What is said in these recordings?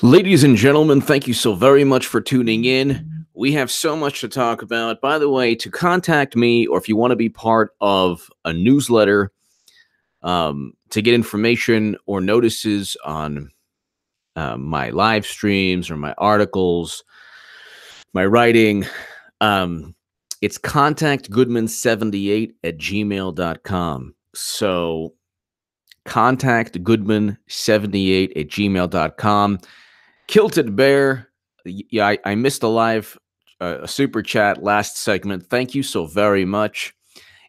Ladies and gentlemen, thank you so very much for tuning in. We have so much to talk about. By the way, to contact me or if you want to be part of a newsletter to get information or notices on my live streams or my articles, my writing, it's contactgoodman78@gmail.com. So contactgoodman78@gmail.com. Kilted Bear, yeah, I missed a live super chat last segment. Thank you so very much.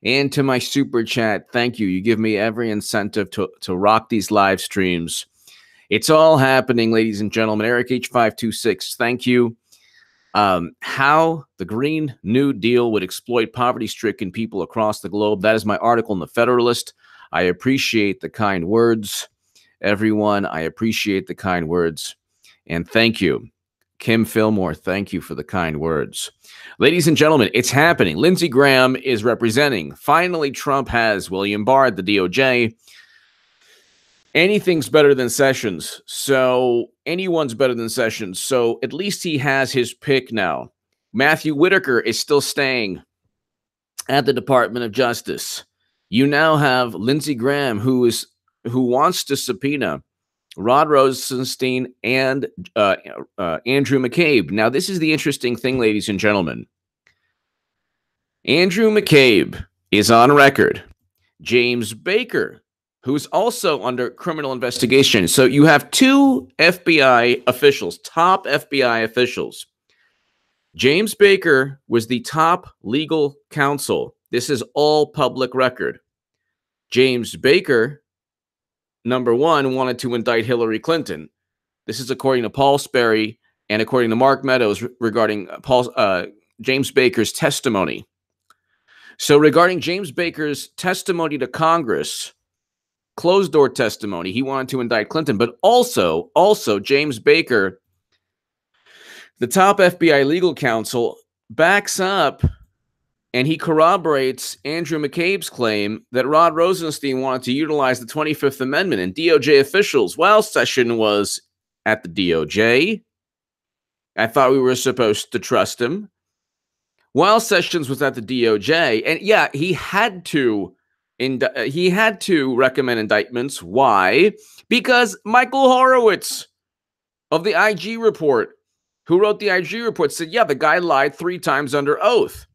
And to my super chat, thank you. You give me every incentive to rock these live streams. It's all happening, ladies and gentlemen. Eric H526, thank you. How the Green New Deal would exploit poverty-stricken people across the globe. That is my article in the Federalist. I appreciate the kind words, everyone. I appreciate the kind words. And thank you. Kim Fillmore, thank you for the kind words. Ladies and gentlemen, it's happening. Lindsey Graham is representing. Finally, Trump has William Barr at the DOJ. Anything's better than Sessions. So anyone's better than Sessions. So at least he has his pick now. Matthew Whitaker is still staying at the Department of Justice. You now have Lindsey Graham, who wants to subpoena Rod Rosenstein and Andrew McCabe. Now, this is the interesting thing, ladies and gentlemen. Andrew McCabe is on record. James Baker, who's also under criminal investigation. So you have two FBI officials, top FBI officials. James Baker was the top legal counsel. This is all public record. James Baker, number one, wanted to indict Hillary Clinton. This is according to Paul Sperry and according to Mark Meadows regarding James Baker's testimony. So regarding James Baker's testimony to Congress, closed-door testimony, he wanted to indict Clinton, but also James Baker, the top FBI legal counsel, backs up and he corroborates Andrew McCabe's claim that Rod Rosenstein wanted to utilize the 25th Amendment, and DOJ officials, while Sessions was at the DOJ, I thought we were supposed to trust him. While Sessions was at the DOJ, and yeah, he had to recommend indictments. Why? Because Michael Horowitz of the IG report, who wrote the IG report, said, yeah, the guy lied 3 times under oath.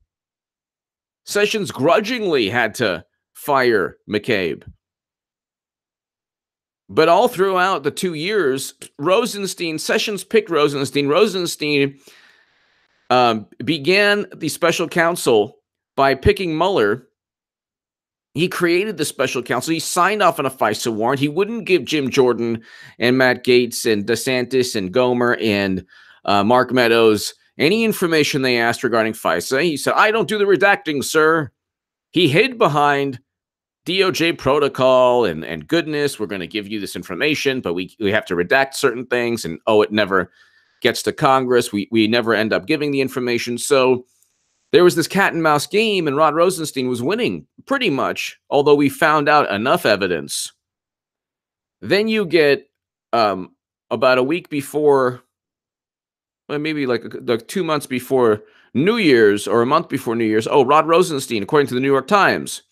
Sessions grudgingly had to fire McCabe. But all throughout the 2 years, Sessions picked Rosenstein. Rosenstein began the special counsel by picking Mueller. He created the special counsel. He signed off on a FISA warrant. He wouldn't give Jim Jordan and Matt Gaetz and DeSantis and Gomer and Mark Meadows any information they asked regarding FISA. He said, I don't do the redacting, sir. He hid behind DOJ protocol and goodness, we're going to give you this information, but we have to redact certain things, and it never gets to Congress. We never end up giving the information. So there was this cat and mouse game, and Rod Rosenstein was winning pretty much, although we found out enough evidence. Then you get about a week before, maybe like 2 months before New Year's or a month before New Year's. Rod Rosenstein, according to the New York Times,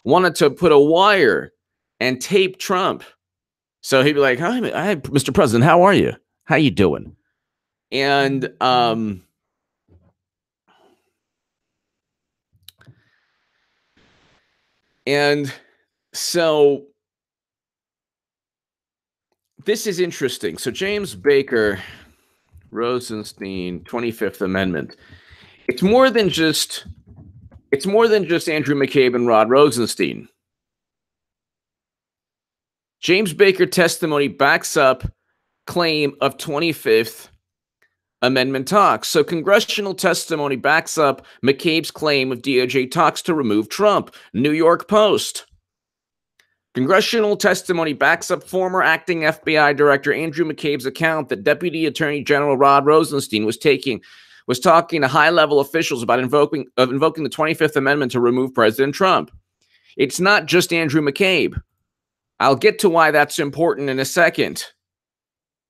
wanted to put a wire and tape Trump. So he'd be like, hi, Mr. President, how are you? How you doing? And so this is interesting. So James Baker, Rosenstein, 25th Amendment. It's more than just Andrew McCabe and Rod Rosenstein. James Baker testimony backs up claim of 25th Amendment talks. So congressional testimony backs up McCabe's claim of DOJ talks to remove Trump. New York Post. Congressional testimony backs up former acting FBI Director Andrew McCabe's account that Deputy Attorney General Rod Rosenstein was talking to high-level officials about invoking the 25th Amendment to remove President Trump. It's not just Andrew McCabe. I'll get to why that's important in a second.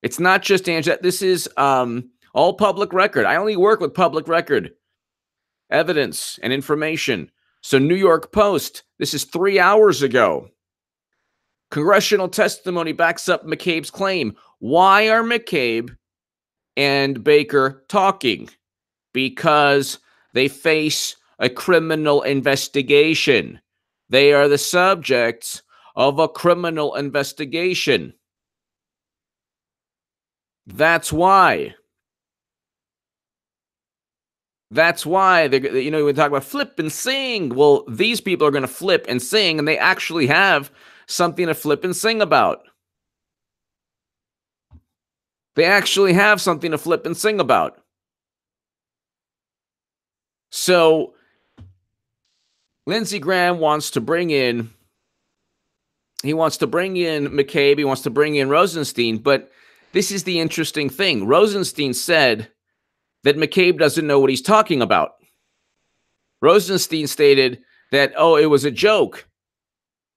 It's not just Angela. This is all public record. I only work with public record evidence and information. So New York Post, this is 3 hours ago. Congressional testimony backs up McCabe's claim. Why are McCabe and Baker talking? Because they face a criminal investigation. They are the subjects of a criminal investigation. That's why. That's why we talk about flip and sing. Well, these people are going to flip and sing, and they actually have something to flip and sing about. They actually have something to flip and sing about. So Lindsey Graham wants to bring in McCabe, he wants to bring in Rosenstein, but this is the interesting thing. Rosenstein said that McCabe doesn't know what he's talking about. Rosenstein stated that, it was a joke.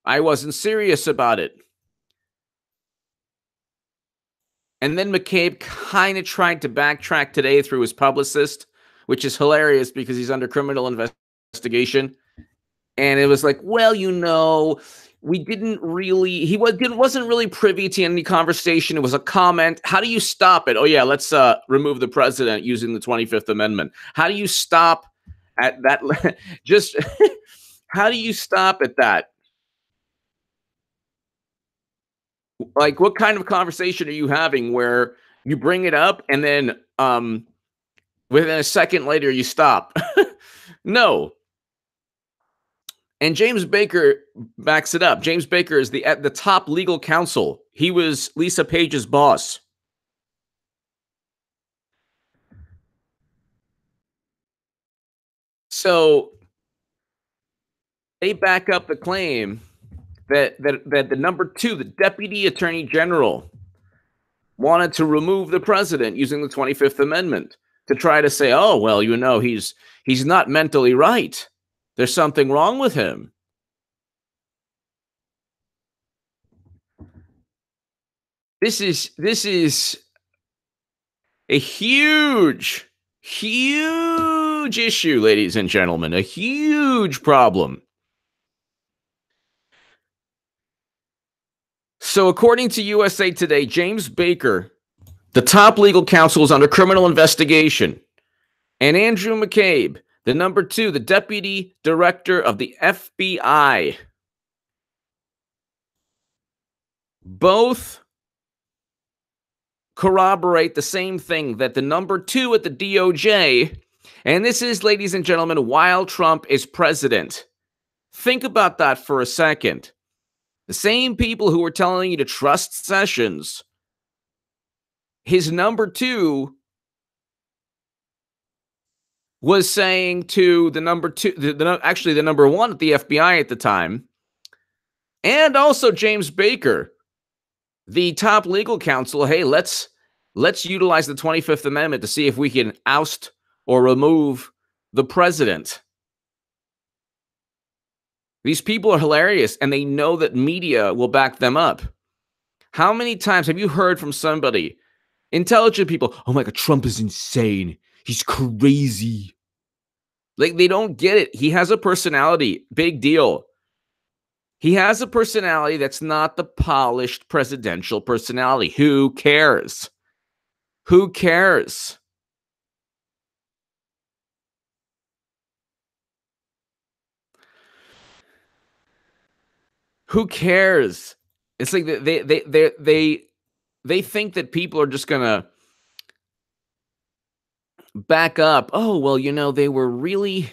I wasn't serious about it. And then McCabe kind of tried to backtrack today through his publicist, which is hilarious because he's under criminal investigation. And it was like, well, we didn't really, wasn't really privy to any conversation. It was a comment. How do you stop it? Oh yeah, let's remove the president using the 25th Amendment. How do you stop at that? Just how do you stop at that? Like, what kind of conversation are you having where you bring it up and then within a second later you stop? No. And James Baker backs it up. James Baker is the top legal counsel. He was Lisa Page's boss. So they back up the claim that the number 2, the Deputy Attorney General, wanted to remove the president using the 25th Amendment to try to say, oh, well, he's not mentally right. There's something wrong with him. This is a huge issue, ladies and gentlemen, a huge problem. So according to USA Today, James Baker, the top legal counsel, is under criminal investigation. And Andrew McCabe, the number 2, the deputy director of the FBI, both corroborate the same thing, that the number 2 at the DOJ, and this is, ladies and gentlemen, while Trump is president. Think about that for a second. The same people who were telling you to trust Sessions, his number 2 was saying to the number 2, actually the number 1 at the FBI at the time, and also James Baker, the top legal counsel, hey, let's utilize the 25th Amendment to see if we can oust or remove the president. These people are hilarious, and they know that media will back them up. How many times have you heard from somebody, intelligent people, oh my God, Trump is insane. He's crazy. Like, they don't get it. He has a personality. Big deal. He has a personality that's not the polished presidential personality. Who cares? Who cares? Who cares? It's like they think that people are just gonna back up. Oh, well, they were really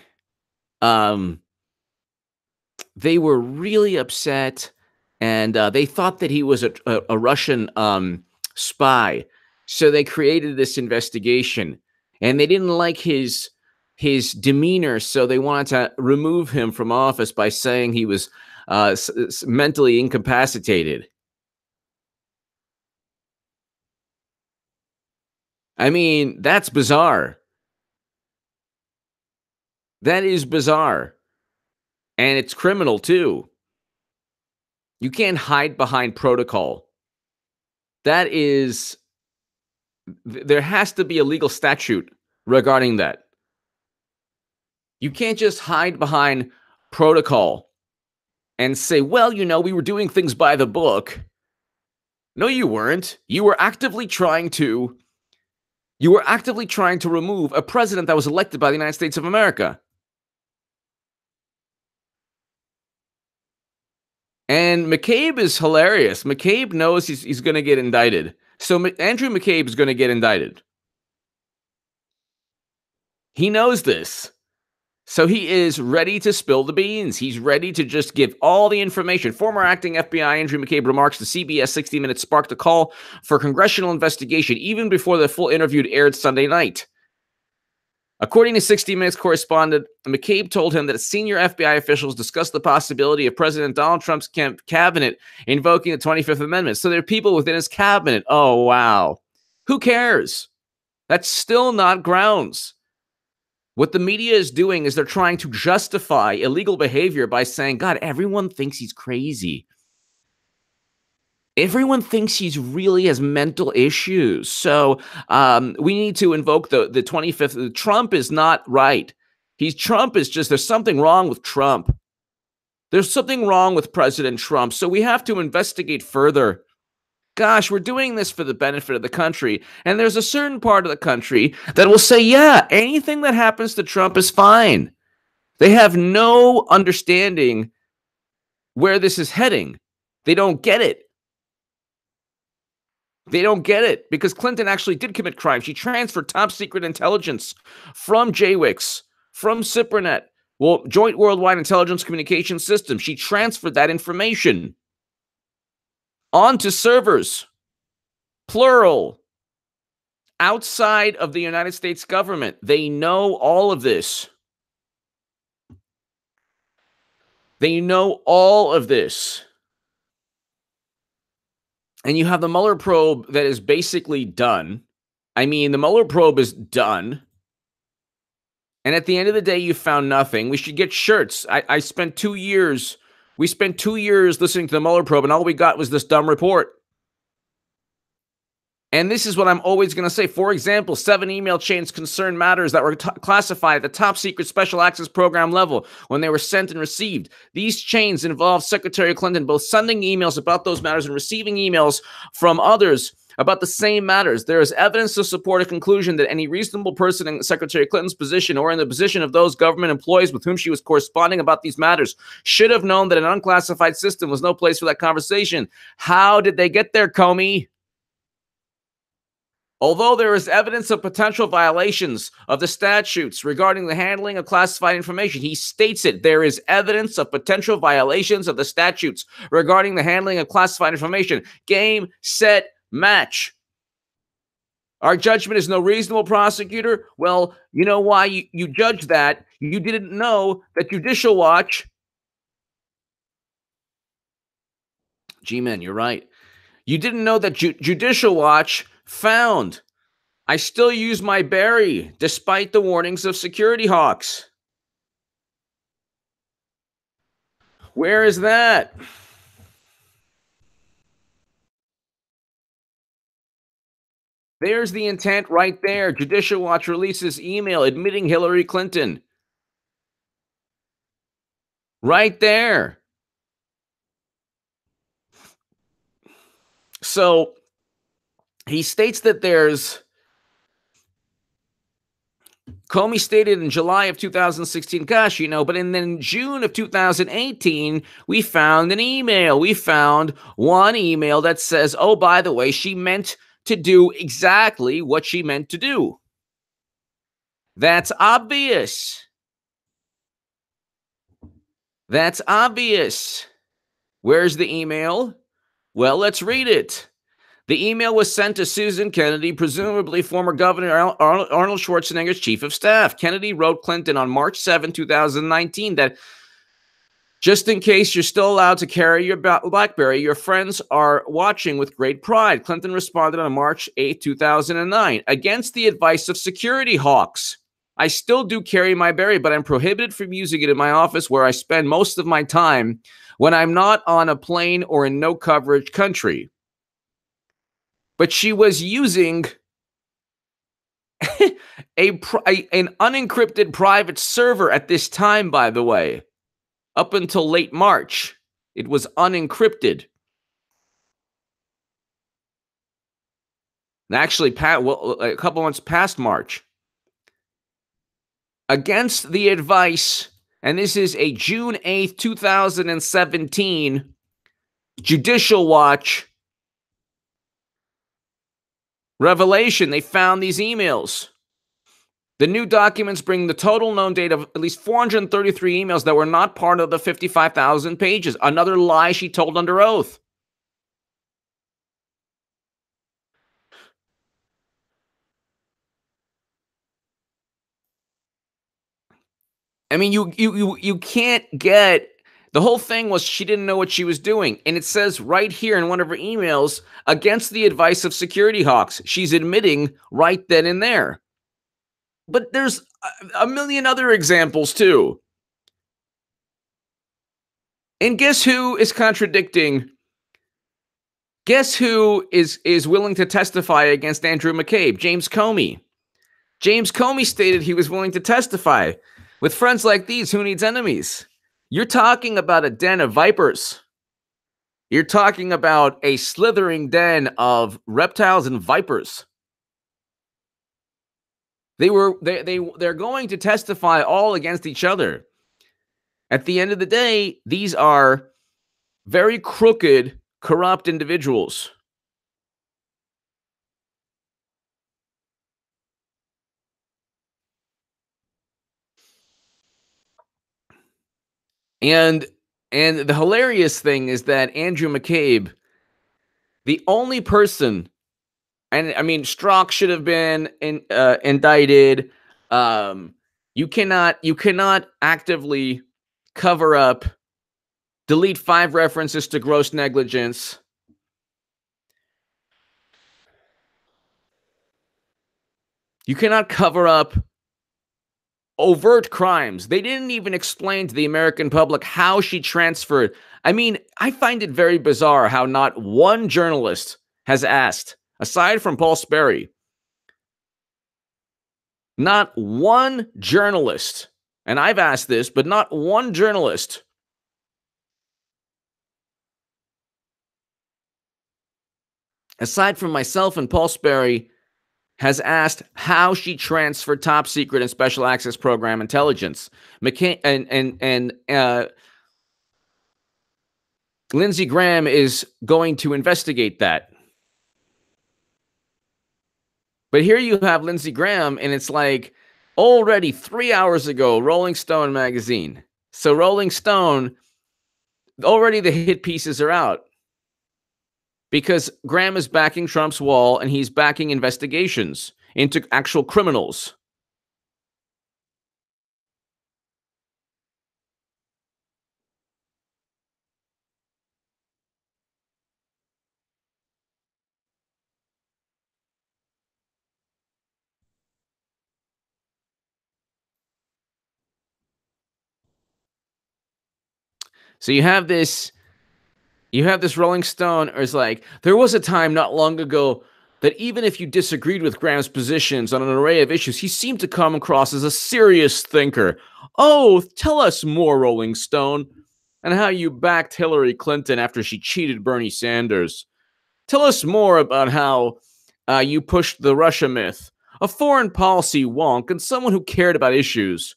upset, and they thought that he was a Russian spy, so they created this investigation, and they didn't like his demeanor, so they wanted to remove him from office by saying he was mentally incapacitated. I mean, that's bizarre. That is bizarre. And it's criminal too. You can't hide behind protocol. That is There has to be a legal statute regarding that. You can't just hide behind protocol and say, well, we were doing things by the book. No, you weren't. You were actively trying to remove a president that was elected by the United States of America. And Mccabe is hilarious. Mccabe knows he's going to get indicted. So Andrew Mccabe is going to get indicted. He knows this. So he is ready to spill the beans. He's ready to just give all the information. Former acting FBI Andrew Mccabe remarks to CBS 60 Minutes sparked a call for congressional investigation even before the full interview aired Sunday night. According to 60 Minutes correspondent, McCabe told him that senior FBI officials discussed the possibility of President Donald Trump's cabinet invoking the 25th Amendment. So there are people within his cabinet. Oh, wow. Who cares? That's still not grounds. What the media is doing is they're trying to justify illegal behavior by saying, God, everyone thinks he's crazy. Everyone thinks he really has mental issues. So we need to invoke the 25th. Trump is not right. Trump is just, there's something wrong with Trump. There's something wrong with President Trump. So we have to investigate further. Gosh, we're doing this for the benefit of the country. And there's a certain part of the country that will say, yeah, anything that happens to Trump is fine. They have no understanding where this is heading. They don't get it. They don't get it because Clinton actually did commit crime. She transferred top secret intelligence from JWICS, from CIPRNet, Joint Worldwide Intelligence Communication System. She transferred that information onto servers, plural, outside of the United States government. They know all of this. They know all of this. And you have the Mueller probe that is basically done. I mean, the Mueller probe is done. And at the end of the day, you found nothing. We should get shirts. I spent 2 years. We spent 2 years listening to the Mueller probe, and all we got was this dumb report. And this is what I'm always going to say. For example, 7 email chains concern matters that were classified at the top secret special access program level when they were sent and received. These chains involved Secretary Clinton both sending emails about those matters and receiving emails from others about the same matters. There is evidence to support a conclusion that any reasonable person in Secretary Clinton's position or in the position of those government employees with whom she was corresponding about these matters should have known that an unclassified system was no place for that conversation. How did they get there, Comey? Although there is evidence of potential violations of the statutes regarding the handling of classified information, he states it. There is evidence of potential violations of the statutes regarding the handling of classified information. Game, set, match. Our judgment is no reasonable prosecutor. Well, you know why you judge that? You didn't know that Judicial Watch. G-Man, you're right. You didn't know that Judicial Watch found I still use my berry despite the warnings of security hawks. Where is that? There's the intent right there. Judicial Watch releases email admitting Hillary Clinton. Right there. So he states that Comey stated in July of 2016, gosh, but in June of 2018, we found an email. We found one email that says, oh, by the way, she meant to do exactly what she meant to do. That's obvious. That's obvious. Where's the email? Well, let's read it. The email was sent to Susan Kennedy, presumably former Governor Arnold Schwarzenegger's chief of staff. Kennedy wrote Clinton on March 7, 2019 that just in case you're still allowed to carry your BlackBerry, your friends are watching with great pride. Clinton responded on March 8, 2009, against the advice of security hawks. I still do carry my Berry, but I'm prohibited from using it in my office where I spend most of my time when I'm not on a plane or in no coverage country. But she was using An unencrypted private server at this time, by the way, up until late March. It was unencrypted. And actually, a couple months past March. Against the advice, and this is a June 8th, 2017 Judicial Watch revelation. They found these emails. The new documents bring the total known data of at least 433 emails that were not part of the 55,000 pages. Another lie she told under oath. I mean, you can't get... The whole thing was she didn't know what she was doing. And it says right here in one of her emails, against the advice of security hawks. She's admitting right then and there. But there's a million other examples too. And guess who is contradicting? Guess who is willing to testify against Andrew McCabe? James Comey. James Comey stated he was willing to testify. With friends like these, who needs enemies? You're talking about a den of vipers. You're talking about a slithering den of reptiles and vipers. They're going to testify all against each other. At the end of the day, these are very crooked, corrupt individuals. And the hilarious thing is that Andrew McCabe, the only person, and I mean, Strzok should have been indicted. You cannot actively cover up, delete 5 references to gross negligence. You cannot cover up overt crimes. They didn't even explain to the American public how she transferred. I mean, I find it very bizarre how not one journalist has asked, aside from Paul Sperry, not one journalist, and I've asked this, but not one journalist aside from myself and Paul Sperry has asked how she transferred top secret and special access program intelligence. Lindsey Graham is going to investigate that. But here you have Lindsey Graham, and it's like already 3 hours ago, Rolling Stone magazine. So Rolling Stone, already the hit pieces are out. Because Graham is backing Trump's wall, and he's backing investigations into actual criminals. So you have this Rolling Stone, or it's like, there was a time not long ago that even if you disagreed with Graham's positions on an array of issues, he seemed to come across as a serious thinker. Oh, tell us more, Rolling Stone, and how you backed Hillary Clinton after she cheated Bernie Sanders. Tell us more about how you pushed the Russia myth, a foreign policy wonk, and someone who cared about issues.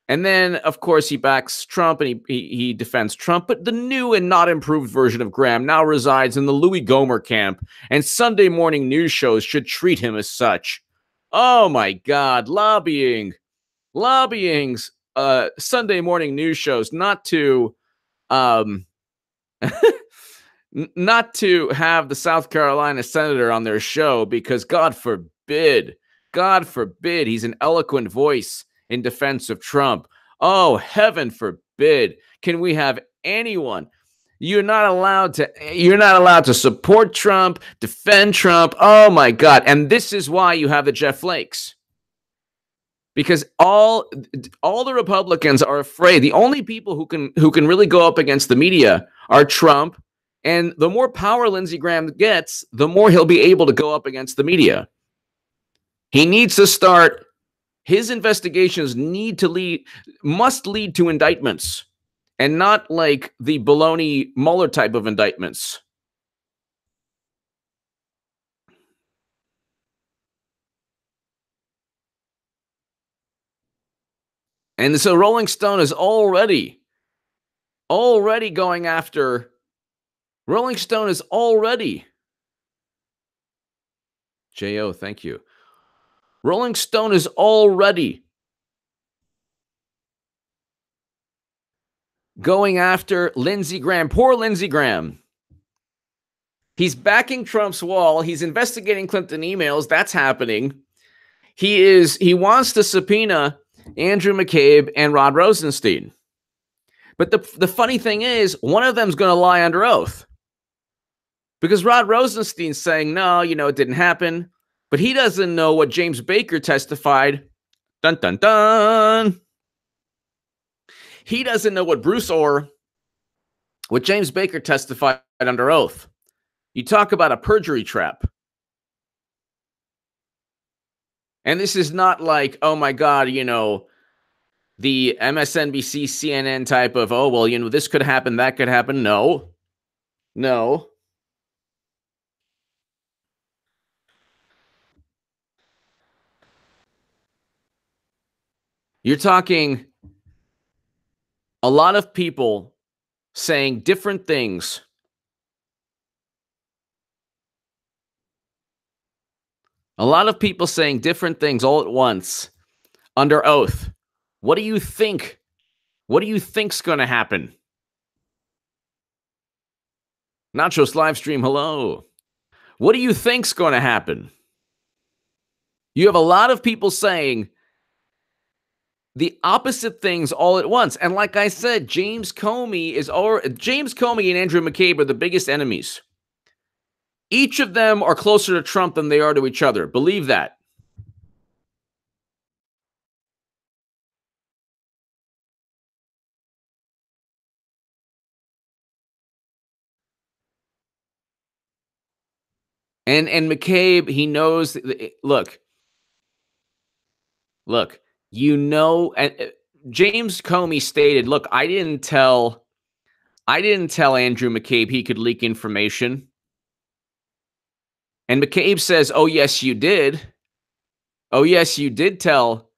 And then, of course, he backs Trump and he defends Trump. But the new and not improved version of Graham now resides in the Louis Gohmert camp, and Sunday morning news shows should treat him as such. Oh, my God. Lobbying's Sunday morning news shows not to not to have the South Carolina senator on their show because God forbid, he's an eloquent voice in defense of Trump. Oh, heaven forbid. Can we have anyone? You're not allowed to support Trump, defend Trump. Oh my God. And this is why you have the Jeff Flakes. Because all the Republicans are afraid. The only people who can really go up against the media are Trump. And the more power Lindsey Graham gets, the more he'll be able to go up against the media. He needs to start. His investigations must lead to indictments, and not like the baloney Mueller type of indictments. And so Rolling Stone is already going after. Rolling Stone is already. J.O., thank you. Rolling Stone is already going after Lindsey Graham. Poor Lindsey Graham. He's backing Trump's wall. He's investigating Clinton emails. That's happening. He wants to subpoena Andrew McCabe and Rod Rosenstein. But the funny thing is, one of them's going to lie under oath. Because Rod Rosenstein's saying, no, it didn't happen. But he doesn't know what James Baker testified. Dun, dun, dun. He doesn't know what James Baker testified under oath. You talk about a perjury trap. And this is not like, oh my God, the MSNBC, CNN type of, oh, well, this could happen, that could happen. No. You're talking a lot of people saying different things. A lot of people saying different things all at once under oath. What do you think? What do you think's going to happen? Nachos live stream, hello. What do you think's going to happen? You have a lot of people saying the opposite things all at once. And like I said, James Comey and Andrew McCabe are the biggest enemies. Each of them are closer to Trump than they are to each other. Believe that. And McCabe, he knows. Look. James Comey stated, look, I didn't tell Andrew McCabe he could leak information. And McCabe says, oh, yes, you did. Oh, yes, you did tell.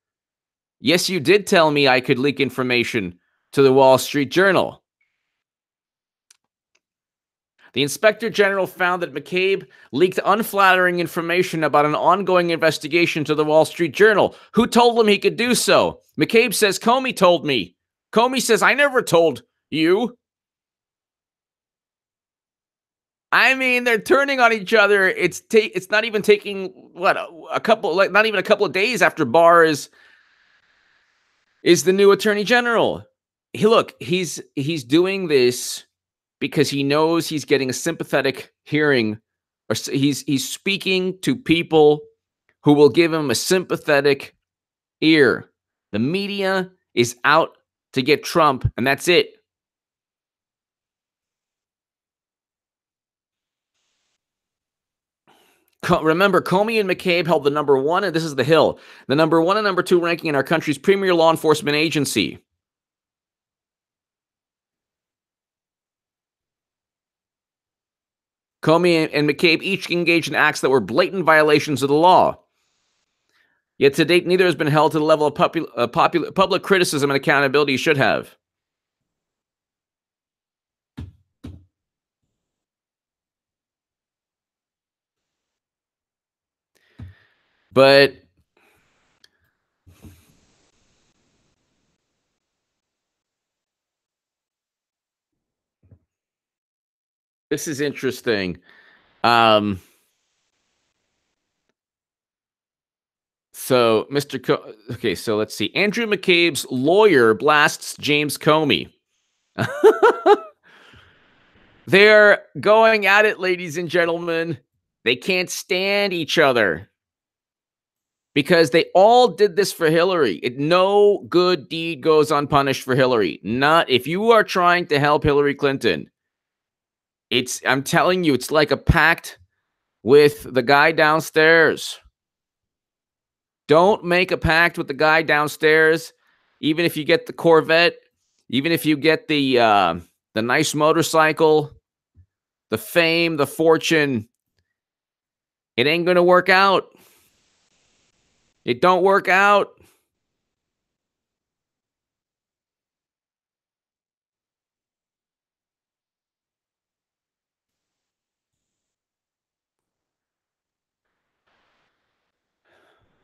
Yes, you did tell me I could leak information to the Wall Street Journal. The Inspector General found that McCabe leaked unflattering information about an ongoing investigation to the Wall Street Journal. Who told him he could do so? McCabe says, Comey told me. Comey says, I never told you. I mean, they're turning on each other. It's not even taking, not even a couple of days after Barr is the new Attorney General. He's doing this because he knows he's getting a sympathetic hearing, or he's speaking to people who will give him a sympathetic ear. The media is out to get Trump, and that's it. Remember, Comey and McCabe held the number one, and this is the Hill, the number one and number two ranking in our country's premier law enforcement agency. Comey and McCabe each engaged in acts that were blatant violations of the law. Yet to date, neither has been held to the level of public criticism and accountability he should have. But this is interesting. So, so let's see. Andrew McCabe's lawyer blasts James Comey. They're going at it, ladies and gentlemen. They can't stand each other because they all did this for Hillary. No good deed goes unpunished for Hillary. Not if you are trying to help Hillary Clinton. I'm telling you, it's like a pact with the guy downstairs. Don't make a pact with the guy downstairs, even if you get the Corvette, even if you get the nice motorcycle, the fame, the fortune. It ain't going to work out. It don't work out.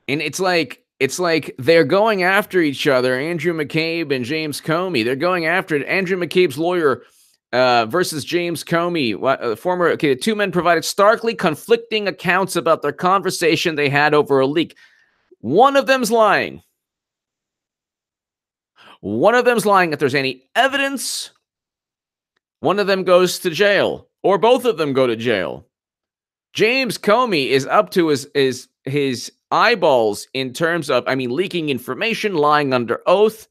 And it's like they're going after each other, Andrew McCabe and James Comey. They're going after it. Andrew McCabe's lawyer versus James Comey, the two men provided starkly conflicting accounts about their conversation they had over a leak. One of them's lying. One of them's lying. If there's any evidence, one of them goes to jail, or both of them go to jail. James Comey is up to his eyeballs in terms of, leaking information, lying under oath.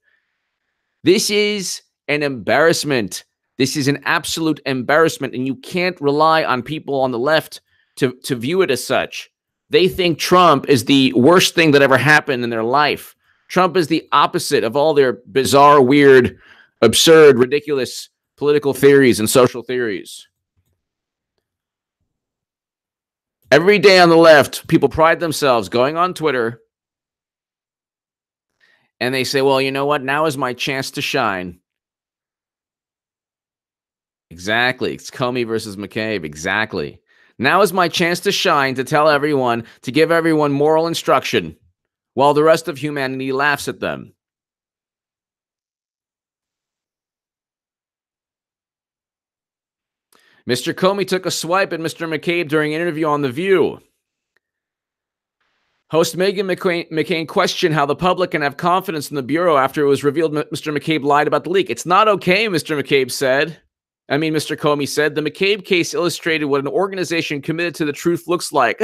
This is an embarrassment. This is an absolute embarrassment, and you can't rely on people on the left to view it as such. They think Trump is the worst thing that ever happened in their life. Trump is the opposite of all their bizarre, weird, absurd, ridiculous political theories and social theories. Every day on the left, people pride themselves going on Twitter and they say, well, you know what? Now is my chance to shine. Exactly. It's Comey versus McCabe. Exactly. Now is my chance to shine, to tell everyone, to give everyone moral instruction while the rest of humanity laughs at them. Mr. Comey took a swipe at Mr. McCabe during an interview on The View. Host Meghan McCain questioned how the public can have confidence in the Bureau after it was revealed Mr. McCabe lied about the leak. It's not okay, Mr. Comey said. The McCabe case illustrated what an organization committed to the truth looks like.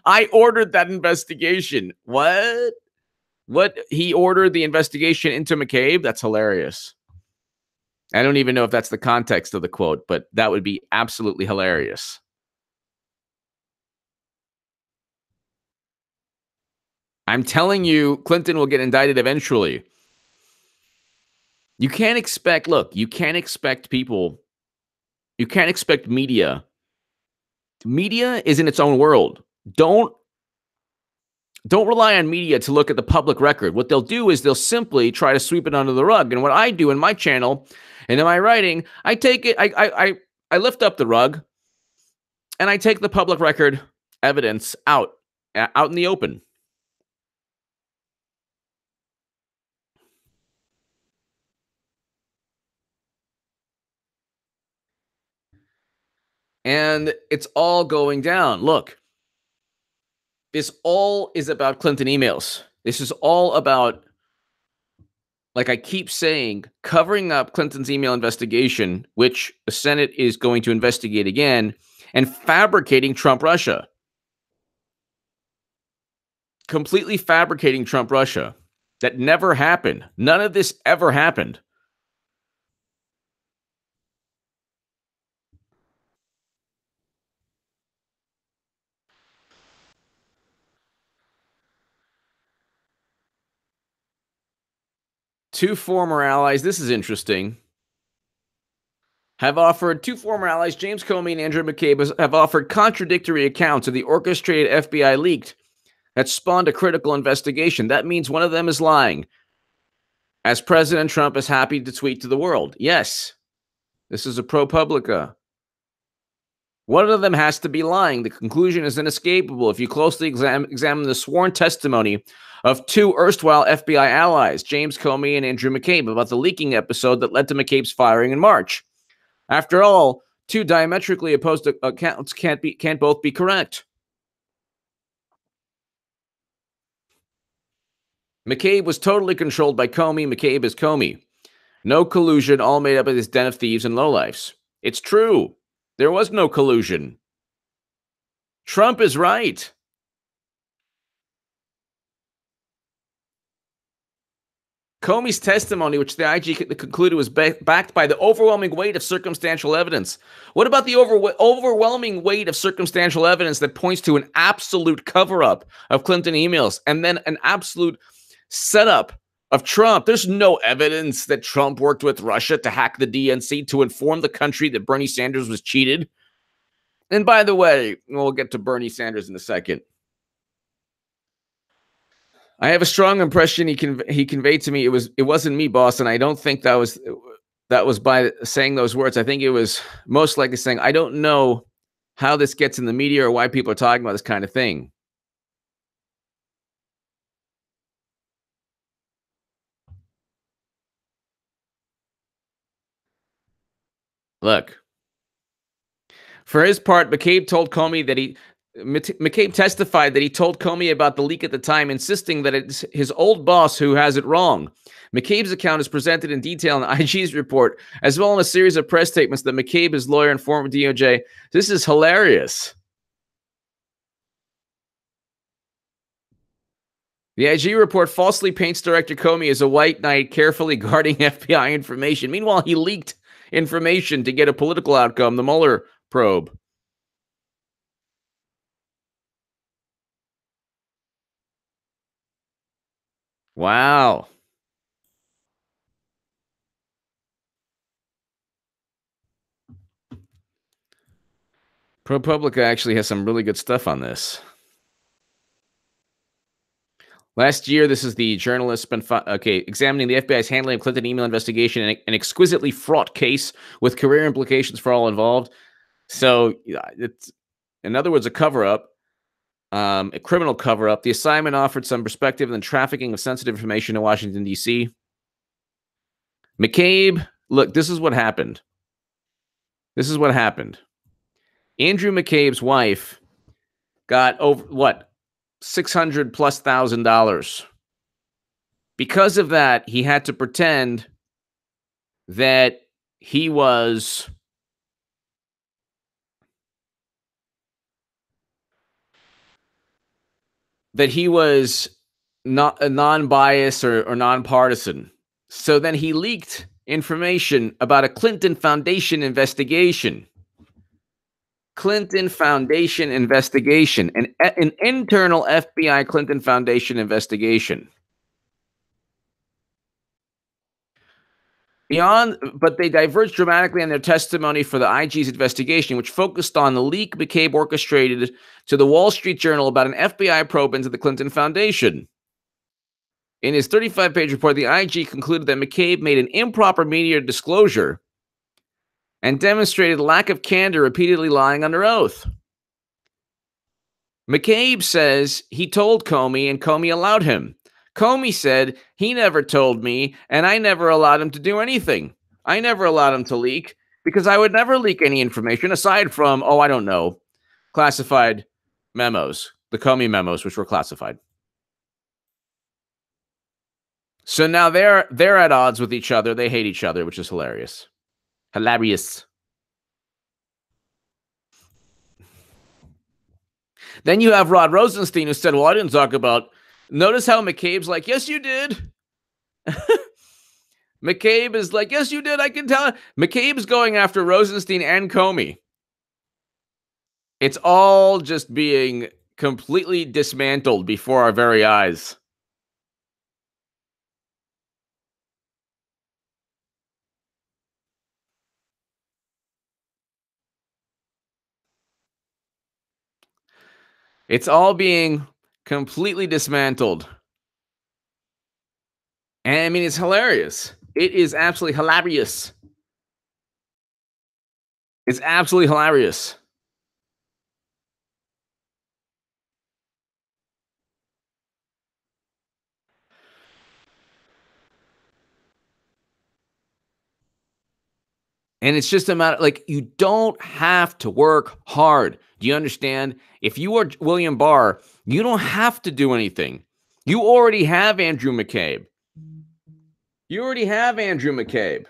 I ordered that investigation. What? He ordered the investigation into McCabe? That's hilarious. I don't even know if that's the context of the quote, but that would be absolutely hilarious. I'm telling you, Clinton will get indicted eventually. You can't expect people. You can't expect media. Media is in its own world. Don't rely on media to look at the public record. What they'll do is they'll simply try to sweep it under the rug. And what I do in my channel and in my writing, I take it, I lift up the rug and I take the public record evidence out in the open. And it's all going down. Look, this all is about Clinton emails. This is all about, like I keep saying, covering up Clinton's email investigation, which the Senate is going to investigate again, and fabricating Trump-Russia. Completely fabricating Trump-Russia. That never happened. None of this ever happened. Two former allies, this is interesting, two former allies, James Comey and Andrew McCabe, have offered contradictory accounts of the orchestrated FBI leak that spawned a critical investigation. That means one of them is lying, as President Trump is happy to tweet to the world. Yes, this is a ProPublica. One of them has to be lying. The conclusion is inescapable if you closely examine the sworn testimony of two erstwhile FBI allies, James Comey and Andrew McCabe, about the leaking episode that led to McCabe's firing in March. After all, two diametrically opposed accounts can't both be correct. McCabe was totally controlled by Comey. McCabe is Comey. No collusion, all made up of this den of thieves and lowlifes. It's true. There was no collusion. Trump is right. Comey's testimony, which the IG concluded was backed by the overwhelming weight of circumstantial evidence. What about the overwhelming weight of circumstantial evidence that points to an absolute cover-up of Clinton emails and then an absolute setup of Trump? There's no evidence that Trump worked with Russia to hack the DNC to inform the country that Bernie Sanders was cheated. And by the way, we'll get to Bernie Sanders in a second. I have a strong impression he conveyed to me it wasn't me, boss, and I don't think that was by saying those words. I think it was most likely saying, I don't know how this gets in the media or why people are talking about this kind of thing. Look, for his part, McCabe testified that he told Comey about the leak at the time, insisting that it's his old boss who has it wrong. McCabe's account is presented in detail in IG's report, as well as a series of press statements that McCabe, his lawyer, and former DOJ. This is hilarious. The IG report falsely paints Director Comey as a white knight carefully guarding FBI information. Meanwhile, he leaked information to get a political outcome, the Mueller probe. Wow. ProPublica actually has some really good stuff on this. Last year, this is the journalist examining the FBI's handling of Clinton email investigation, an exquisitely fraught case with career implications for all involved. So it's, in other words, a cover-up, a criminal cover-up. The assignment offered some perspective on the trafficking of sensitive information in Washington, D.C. McCabe, look, this is what happened. This is what happened. Andrew McCabe's wife got over, what, $600,000+. Because of that, he had to pretend that he was not a non-biased or non-partisan. So then he leaked information about a Clinton Foundation investigation. Clinton Foundation investigation, an internal FBI Clinton Foundation investigation. But they diverged dramatically on their testimony for the IG's investigation, which focused on the leak McCabe orchestrated to the Wall Street Journal about an FBI probe into the Clinton Foundation. In his 35-page report, the IG concluded that McCabe made an improper media disclosure and demonstrated lack of candor, repeatedly lying under oath. McCabe says he told Comey and Comey allowed him. Comey said he never told me and I never allowed him to do anything. I never allowed him to leak because I would never leak any information aside from, I don't know, classified memos, the Comey memos, which were classified. So now they're at odds with each other. They hate each other, which is hilarious. Hilarious. Then you have Rod Rosenstein, who said, well, I didn't talk about. Notice how McCabe's like, yes, you did. McCabe is like, yes, you did. I can tell. McCabe's going after Rosenstein and Comey. It's all just being completely dismantled before our very eyes. It's all being completely dismantled. And I mean, it's hilarious. It is absolutely hilarious. It's absolutely hilarious. And it's just a matter, like, you don't have to work hard. Do you understand? If you are William Barr, you don't have to do anything. You already have Andrew McCabe. You already have Andrew McCabe.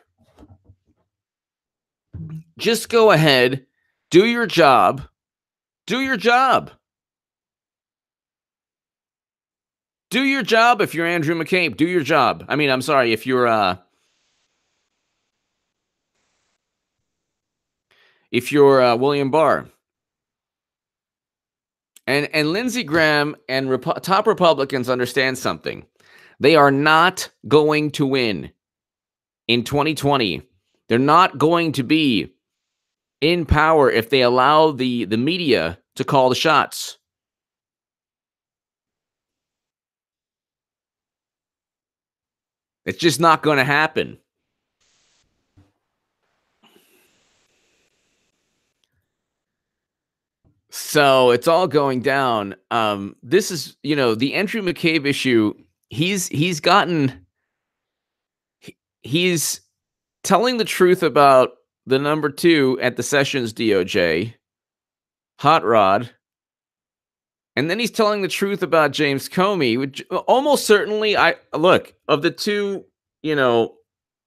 Just go ahead, do your job. Do your job. Do your job if you're Andrew McCabe. Do your job. I mean, I'm sorry, if you're William Barr. And Lindsey Graham and top Republicans understand something. They are not going to win in 2020. They're not going to be in power if they allow the media to call the shots. It's just not going to happen. So it's all going down. This is, the Andrew McCabe issue. He's telling the truth about the number 2 at the Sessions DOJ, Hot Rod. And then he's telling the truth about James Comey, which almost certainly, of the 2,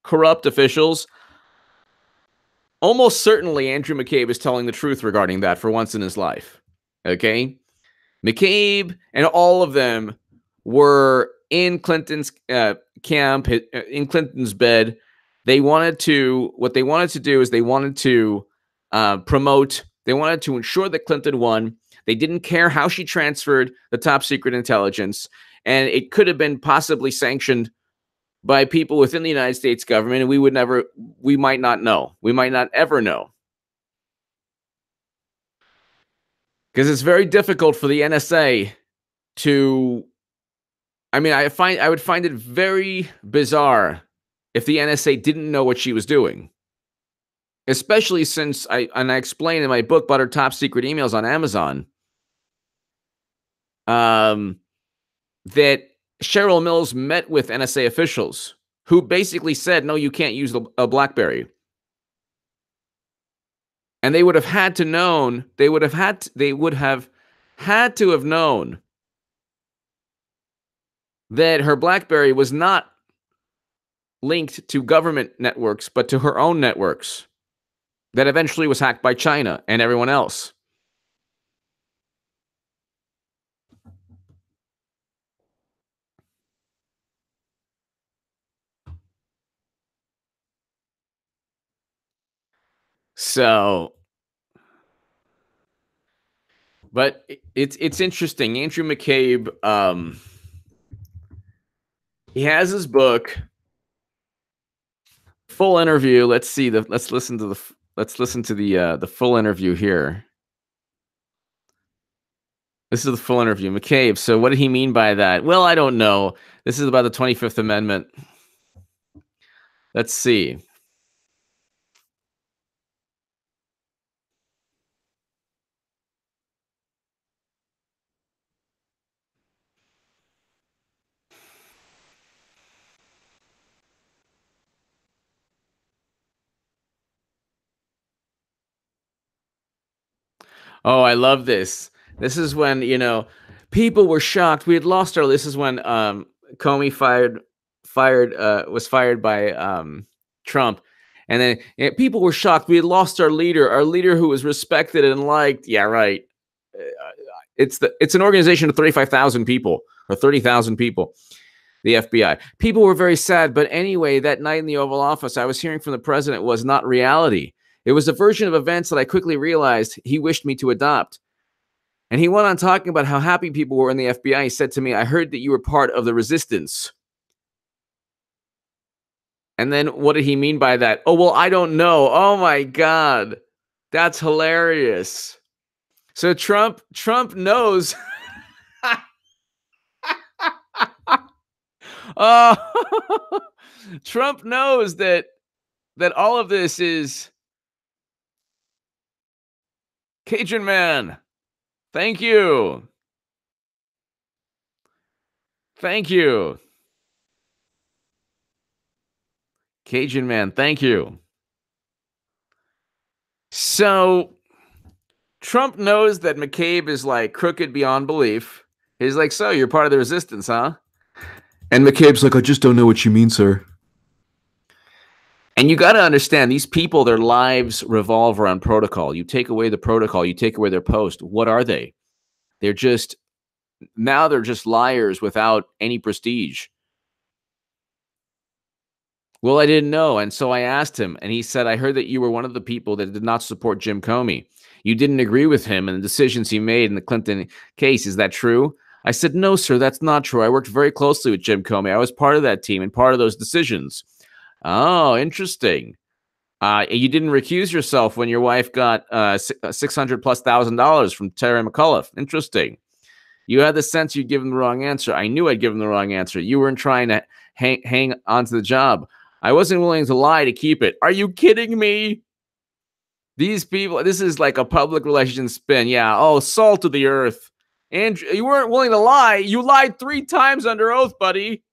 corrupt officials, almost certainly Andrew McCabe is telling the truth regarding that for once in his life. Okay? McCabe and all of them were in Clinton's camp, in Clinton's bed. What they wanted to do is they wanted to they wanted to ensure that Clinton won. They didn't care how she transferred the top secret intelligence, and it could have been possibly sanctioned by people within the United States government, and we might not know. We might not ever know. Because it's very difficult for the NSA to, I would find it very bizarre if the NSA didn't know what she was doing. Especially since I explain in my book about her top secret emails on Amazon, that Cheryl Mills met with NSA officials who basically said, no, you can't use a BlackBerry. And they would have had to known, they would have had to have known that her BlackBerry was not linked to government networks, but to her own networks that eventually was hacked by China and everyone else. So, but it's interesting. Andrew McCabe, he has his book, full interview. Let's listen to the full interview here. This is the full interview. McCabe, so what did he mean by that? Well, I don't know. This is about the 25th Amendment. Let's see. Oh, I love this. This is when, people were shocked. We had lost our. This is when Comey was fired by Trump. And then people were shocked. We had lost our leader who was respected and liked. Yeah, right. It's an organization of 35,000 people or 30,000 people, the FBI. People were very sad. But anyway, that night in the Oval Office, I was hearing from the president was not reality. It was a version of events that I quickly realized he wished me to adopt. And he went on talking about how happy people were in the FBI. He said to me, I heard that you were part of the resistance. And then what did he mean by that? Oh, well, I don't know. Oh, my God. That's hilarious. So Trump knows. Trump knows that all of this is Cajun Man. Thank you. Thank you. Cajun Man, thank you. So Trump knows that McCabe is like crooked beyond belief. He's like, so you're part of the resistance, huh? And McCabe's like, I just don't know what you mean, sir. And you got to understand, these people, their lives revolve around protocol. You take away the protocol, you take away their post. What are they? They're just Now they're just liars without any prestige. Well, I didn't know. And so I asked him, and he said, I heard that you were one of the people that did not support Jim Comey. You didn't agree with him and the decisions he made in the Clinton case. Is that true? I said, no, sir, that's not true. I worked very closely with Jim Comey. I was part of that team and part of those decisions. Oh, interesting. You didn't recuse yourself when your wife got $600,000+ from Terry McAuliffe. Interesting. You had the sense you'd give him the wrong answer. I knew I'd give him the wrong answer. You weren't trying to hang on to the job. I wasn't willing to lie to keep it. Are you kidding me? These people, this is like a public relations spin. Yeah. Oh, salt of the earth. Andrew, you weren't willing to lie. You lied 3 times under oath, buddy.